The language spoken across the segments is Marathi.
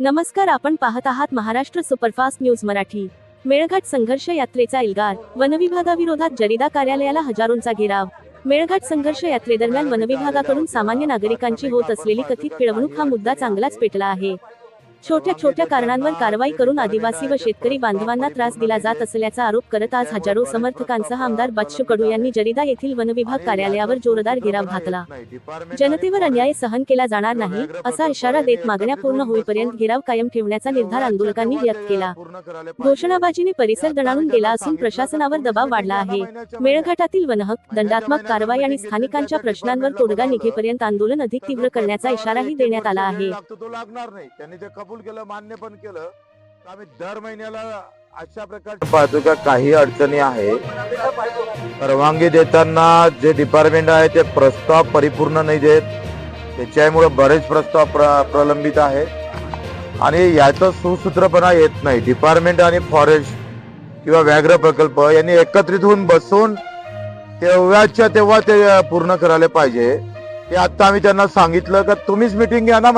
नमस्कार, आपण पाहत आहात महाराष्ट्र सुपरफास्ट न्यूज मराठी। मेळघाट संघर्ष यात्रेचा एल्गार, वनविभागाविरोधात जरीदा कार्यालयाला हजारोंचा घेराव। मेळघाट संघर्ष यात्रेदरम्यान वनविभागाकडून सामान्य नागरिकांची होत असलेली कथित पिळवणूक हा मुद्दा चांगलाच पेटला आहे। छोट्या छोट्या कारणांवर कारवाई करून आदिवासी व शेतकरी बांधवांना त्रास दिला जात असल्याचा आरोप करत आज हजारो समर्थकांसह आमदार बच्चू कडू यांनी जरीदा येथील वनविभाग कार्यालयावर जोरदार घेराव घातला। जनतेवर अन्याय सहन केला जाणार नाही असा इशारा देत मागण्या पूर्ण होईपर्यंत घेराव कायम ठेवण्याचा निर्धार आंदोलकांनी व्यक्त केला। घोषणाबाजीने परिसर दणाणून गेला असून प्रशासनावर दबाव वाढला आहे। मेळघाटातील वनहक्क, दंडात्मक कारवाई आणि स्थानिकांच्या प्रश्नांवर तोडगा निघेपर्यंत आंदोलन अधिक तीव्र करण्याचा इशाराही देण्यात आला आहे। कबूल केलं, मान्य पण केलं। आम्ही दर महिन्याला अशा प्रकारचे पाहतो का काही अडचणी आहे। परवानगी देताना जे डिपार्टमेंट आहे ते प्रस्ताव परिपूर्ण नाही देत, त्याच्यामुळे बरेच प्रस्ताव प्रलंबित आहे आणि याचा सुसूत्रपणा येत नाही। डिपार्टमेंट आणि फॉरेस्ट किंवा व्याघ्र प्रकल्प यांनी एकत्रित होऊन बसून तेव्हाच्या तेव्हा ते पूर्ण करायला पाहिजे। ते आता आम्ही त्यांना सांगितलं का तुम्हीच मीटिंग घ्या ना,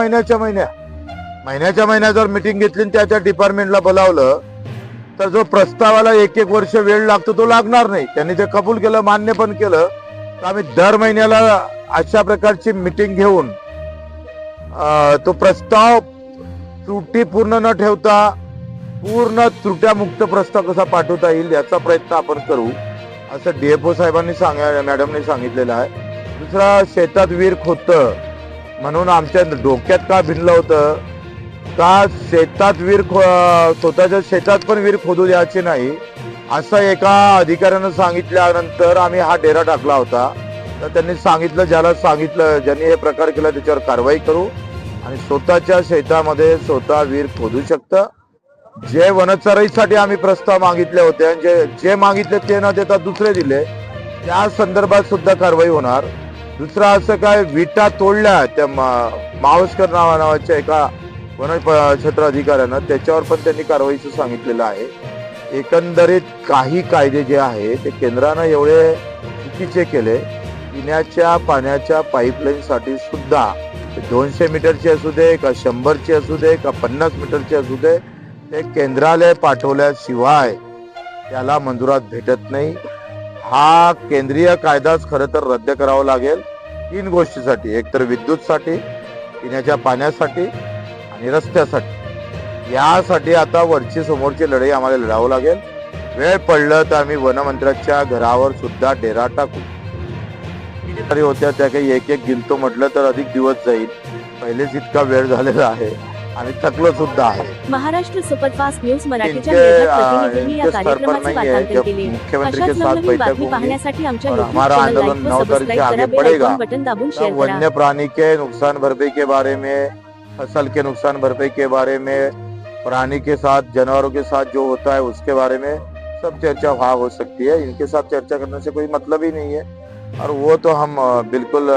महिन्याच्या महिन्या जर मीटिंग घेतली आणि त्या डिपार्टमेंटला बोलावलं तर जो प्रस्तावाला एक वर्ष वेळ लागतो तो लागणार नाही। त्यांनी ते कबूल केलं, मान्य पण केलं। तर आम्ही दर महिन्याला अशा प्रकारची मीटिंग घेऊन तो प्रस्ताव त्रुटी पूर्ण न ठेवता पूर्ण त्रुट्यामुक्त प्रस्ताव कसा पाठवता येईल याचा प्रयत्न आपण करू, असं डीएफओ साहेबांनी मॅडमने सांगितलेलं आहे। दुसरा, शेतात विहीर खोदतं म्हणून आमच्या डोक्यात का भिनलं होतं का शेतात विहीर स्वतःच्या शेतात पण विहीर खोदू द्यायची नाही असं एका अधिकाऱ्यानं सांगितल्यानंतर आम्ही हा डेरा टाकला होता। तर त्यांनी सांगितलं, ज्यांनी हे प्रकार केला त्याच्यावर कारवाई करू आणि स्वतःच्या शेतामध्ये स्वतः विहीर खोदू शकतं। जे वनचराईसाठी आम्ही प्रस्ताव मागितले होते आणि जे मागितले ते न देता दुसरे दिले, त्या संदर्भात सुद्धा कारवाई होणार। दुसरा, असं काय विटा तोडल्या त्या मावस्कर नावाच्या एका वन क्षेत्र अधिकाऱ्यानं, त्याच्यावर पण त्यांनी कारवाईचं सांगितलेलं आहे। एकंदरीत काही कायदे जे आहे ते केंद्रानं एवढे चुकीचे केले। पिण्याच्या पाण्याच्या पाईपलाईन साठी सुद्धा 200 मीटरची असू दे का 100ची असू दे का 50 मीटरची असू दे, ते केंद्रालय पाठवल्याशिवाय त्याला मंजुरात भेटत नाही। हा केंद्रीय कायदाच खरं तर रद्द करावा लागेल 3 गोष्टीसाठी, एक तर विद्युतसाठी, पिण्याच्या पाण्यासाठी आणि रस्त्यासाठी। यासाठी आता वरची समोरची लढाई आम्हाला लढावं लागेल। वेळ पडलं तर आम्ही वनमंत्र्याच्या घरावर सुद्धा डेरा टाकू। किती तरी होत्या त्या काही एक गिनतो म्हटलं तर अधिक दिवस जाईल, पहिलेच इतका वेळ झालेला आहे आणि थकलो सुद्धा आहे। महाराष्ट्र सुपरफास्ट न्यूज मराठीच्या प्रतिनिधींनी या कार्यक्रमाचे वार्तांकन केले। मुख्यमंत्री के साथ बैठक होगी पाहण्यासाठी आमच्या हमारा आंदोलन 9 तारीख से आगे बढ़ेगा। बटन दाबून शेअर करा। वन्य प्राणी के नुकसान भरपाई के बारे में, फसल के नुकसान भरपाई के बारे में, प्राणी के साथ जानवरों के साथ जो होता है उसके बारे में सब चर्चा वहाँ हो सकती है। इनके साथ चर्चा करने से कोई मतलब ही नहीं है और वो तो हम बिल्कुल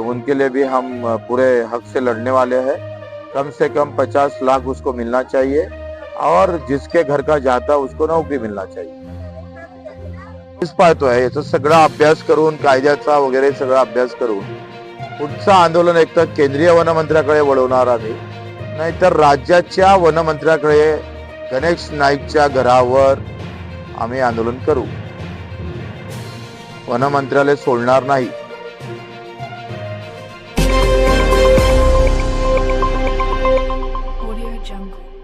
उनके लिए भी हम पूरे हक से लड़ने वाले हैं। कम से कम 50 लाख उसको मिलना चाहिए और जिसके घर का जाता उसको नौकरी मिलना चाहिए। इस पाहतोय याचा सगळा अभ्यास करून, कायद्याचा वगैरे सगळा अभ्यास करून पुढचं आंदोलन एक तर केंद्रीय वनमंत्र्याकडे वळवणार आहे, नाहीतर राज्याच्या वनमंत्र्याकडे गणेश नाईकच्या घरावर आम्ही आंदोलन करू। वनमंत्र्याला सोडणार नाही। Audio Jungle.